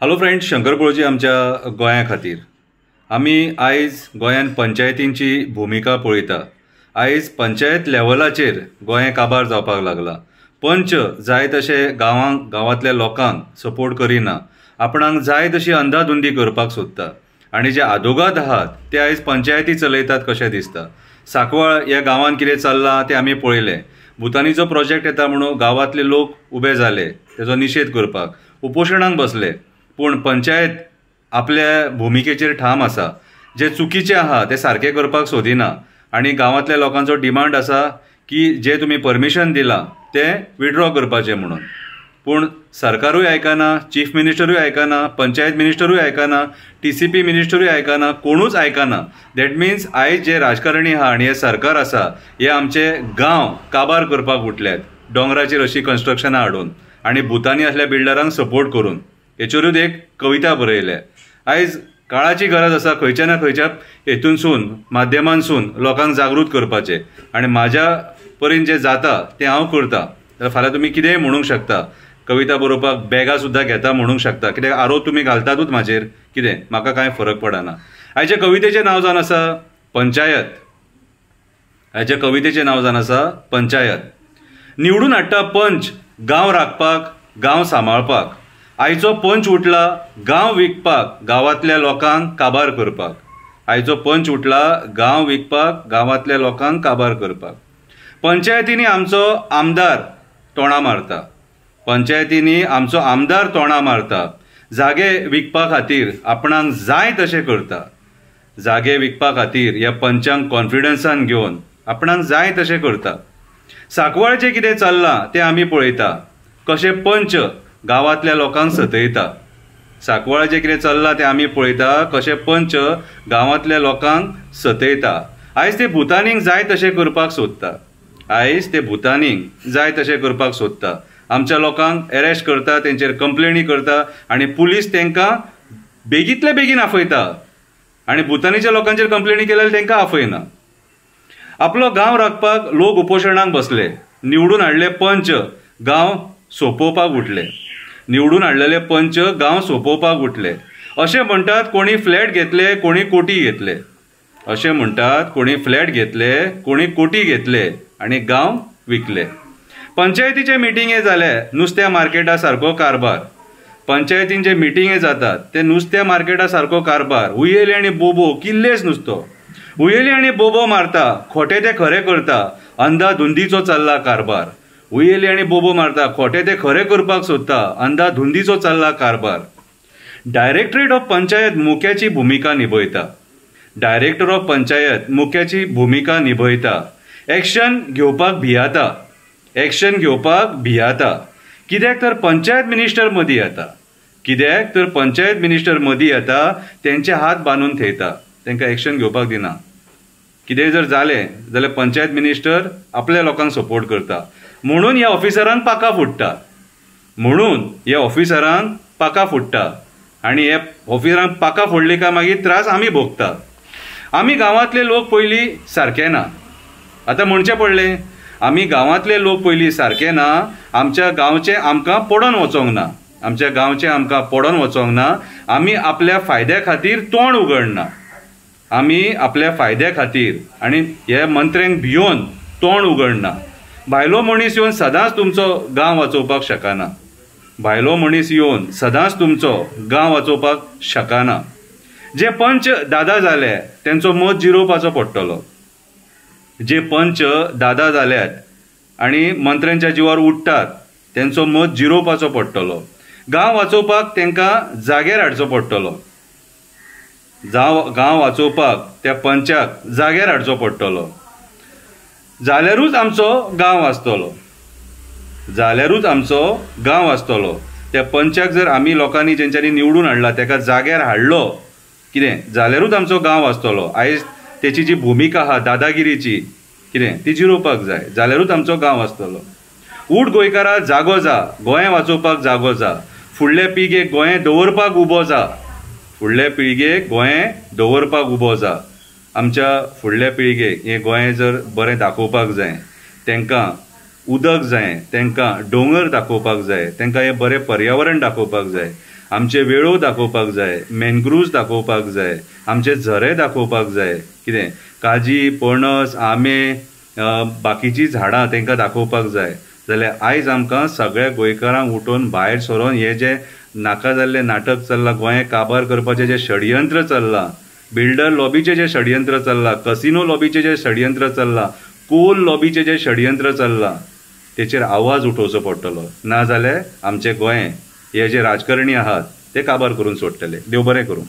Hello friends, Shankar पळोवची आमच्या गोंया खातीर आमी आयज गोंयान पंचायतींची भुमिका पळयता। आयज पंचायत लेवलाचेर गोंय काबार जावपाक लागला। पंच जाय तशे गांवांतल्या लोकांक सपोर्ट करिना, आपणाक जाय तशी अंधाधुंदी करपाक सोदता आनी जे आदोगाद आहात ते आयज पंचायती चलयतात कशें दिसता। सांकवाळ ह्या गांवांत कितें चल्लां तें आमी पळयलें। भुतानीचो प्रोजेक्ट येता म्हणून गांवांतले लोक उबे जाले तेजो निशेध करपाक, उपोशणाक बसले। पूण पंचायत आपल्या भुमिकेचेर ठाम आसा। जे चुकीचे आहा ते सारके करपाक सोदिना आनी गांवांतल्या लोकांचो डिमांड आसा की जे तुमी परमिशन दिलां तें विड्रॉ करपाचें म्हणून। पूण सरकारूय आयकना, चीफ मिनिस्टरूय आयकना, पंचायत मिनिस्टरूय आयकना, TCP मिनिस्टरूय आयकना, कोणूच आयकना। दॅट मिन्स आयज जे राजकारणी आहा आनी हे सरकार आसा हे आमचे गांव काबार करपाक उठल्यात, दोंगराचेर अशी कन्स्ट्रक्शनां हाडून आनी भुतानी असल्या बिल्डरांक सपोर्ट करून। हेचेरूच एक कविता बरयल्या। आयज काळाची गरज आसा खंयच्या ना खंयच्या हेतूनसून माध्यमांसून लोकांक जागृत करपाचे आनी म्हाज्या परीन जे जाता तें हांव करता। जाल्यार फाल्यां तुमी कितेंय म्हणूंक शकता, कविता बरोवपाक बॅगां सुद्दां घेता म्हणूंक शकता, कित्याक आरोप तुमी घालतातूच म्हाजेर, कितें म्हाका कांय फरक पडना। आयच्या कवितेचें नांव जावन आसा पंचायत। आयच्या कवितेचें नांव जावन आसा पंचायत। निवडून हाडटा पंच गांव राखपाक, गांव सांबाळपाक। आयचो पंच उठला गांव विकपाक, गांवांतल्या लोकांक काबार करपाक। आयचो पंच उठला गांव विकपाक, गांवांतल्या लोकांक काबार करपाक। पंचायतींनी आमचो आमदार तोंडां मारता, पंचायतींनी आमचो आमदार तोंडां मारता। जागे विकपा खातीर आपणाक जाय तशें करता। जागे विकपा खातीर ह्या पंचांक कॉन्फिडन्सान घेवन आपणाक जाय तशें करता। सांकवाळचें कितें चल्लां तें आमी पळयता, कशे पंच गांवांतल्या लोकांक सतयता। सांकवाळ जें कितें चल्लां तें आमी पळयता, कशे पंच गांवांतल्या लोकांक सतयता। आयज ते भुतानींक जाय तशें करपाक सोदता, आयज ते भुतानींक जाय तशें करपाक सोदता। आमच्या लोकांक एरेस्ट करता, तेंचेर कंप्लेनी करता आनी पुलीस तांकां बेगींतल्या बेगीन आफयता आनी भुतानीच्या लोकांचेर कंप्लेनी केल्यार तांकां आफयना। आपलो गांव राखपाक लोक उपोशणाक बसले। निवडून हाडले पंच गांव सोंपोवपाक उठले। निवडून हाडलेले पंच गांव सोंपोवपाक उठले। अशें म्हणटात कोणी फ्लॅट घेतले, कोणी कोटी घेतले। अशें म्हणटात कोणी फ्लॅट घेतले, कोणी कोटी घेतले आनी गांव विकले। पंचायतीचे मिटिंगे जाले नुस्त्या मार्केटा सारको कारबार। पंचायतीन जे मिटिंगे जातात ते नुस्त्या मार्केटा सारको कारबार। उयेली आनी बोबो किल्लेच नुसतो। उयेली आनी बोबो मारता, खोटे ते खरे करता, अंधाधुंदीचो चल्ला कारबार। उयेली आनी बोबो मारता, खोटे ते खरे करपाक सोदता, अंधाधुंदीचो चल्ला कारबार। डायरेक्टरेट ऑफ पंचायत मुख्याची भुमिका निभयता। डायरेक्टर ऑफ पंचायत मुख्याची भुमिका निभयता। एक्शन घेवपाक भियाता, एक्शन घेवपाक भियाता। कित्याक तर पंचायत मिनिस्टर मदीं येता, कित्याक तर पंचायत मिनिस्टर मदीं येता, तेंचे हात बांदून थेयता, तांकां एक्शन घेवपाक दिना। कितेंय जर जालें जाल्यार पंचायत मिनिस्टर आपल्या लोकांक सपोर्ट करता। म्हणून ह्या ऑफिसरांक पाकां फुट्टा, म्हणून ह्या ऑफिसरांक पाकां फुट्टा आनी हे ऑफिसरांक पाकां फोडली काय मागीर त्रास आमी भोगता। आमी गांवांतले लोक पयलीं सारके ना। आतां म्हणचें पडलें, आमी गांवांतले लोक पयलीं सारके ना। आमच्या गांवचें आमकां पडोन वचोंक ना, आमच्या गांवचें आमकां पडोन वचोंक ना। आमी आपल्या फायद्या खातीर तोंड उगडना, आमी आपल्या फायद्या खातीर आनी हे मंत्र्यांक भियोन तोंड उगडना। भायलो मनीस येवन सदांच तुमचो गांव वाचोवपाक शकना, भायलो मनीस येवन सदांच तुमचो गांव वाचोवपाक शकना। जे पंच दादा जाले तेंचो मत जिरोवपाचो पडटलो। जे पंच दादा जाल्यात आनी मंत्र्यांच्या जिवार उठ्ठात तेंचो मत जिरोवपाचो पडटलो। गांव वाचोवपाक तांकां जाग्यार हाडचो पडटलो। गांव वाचोवपाक त्या पंचाक जाग्यार हाडचो पडटलो। जाल्यारूच आमचो गांव वाचतलो, जाल्यारूच आमचो गांव वाचतलो। त्या पंचाक जर आमी लोकांनी जेंच्यांनी निवडून हाडला ताका जाग्यार हाडलो कितें जाल्यारूच आमचो गांव वाचतलो। आयज तेची जी भुमिका आहा दादागिरीची कितें ती जिरोवपाक जाय, जाल्यारूच आमचो गांव वाचतलो। उठ गोंयकारा जागो जा, गोंय वाचोवपाक जागो जा। फुडले पिळगेक गोंय दवरपाक उबो जा, फुडले पिळगेक गोंय दवरपाक उबो जा। आमच्या फुडल्या पिळगेक हें गोंय जर बरें दाखोवपाक जाय, तांकां उदक जाय, तांकां डोंगर दाखोवपाक जाय, तांकां हें बरें पर्यावरण दाखोवपाक जाय, आमचे वेळो दाखोवपाक जाय, मॅनग्रुव्ज दाखोवपाक जाय, आमचे झरे दाखोवपाक जाय, कितें काजी पणस आंबे बाकीची झाडां तांकां दाखोवपाक जाय जाल्यार आयज आमकां सगळ्या गोंयकारांक उठून भायर सरोन हे जे नाका जाल्लें नाटक चल्लां, गोंय काबार करपाचें जे षडयंत्र चल्लां, बिल्डर लॉबीचें जे षडयंत्र चल्लां, कसिनो लॉबीचें जे षडयंत्र चल्लां, कोल लॉबीचें जे षडयंत्र चल्लां, तेचेर आवाज उठोवचो पडटलो. नाजाल्यार आमचें गोंय हे जे राजकारणी आहात ते काबार करून सोडटले. देव बरें करूं.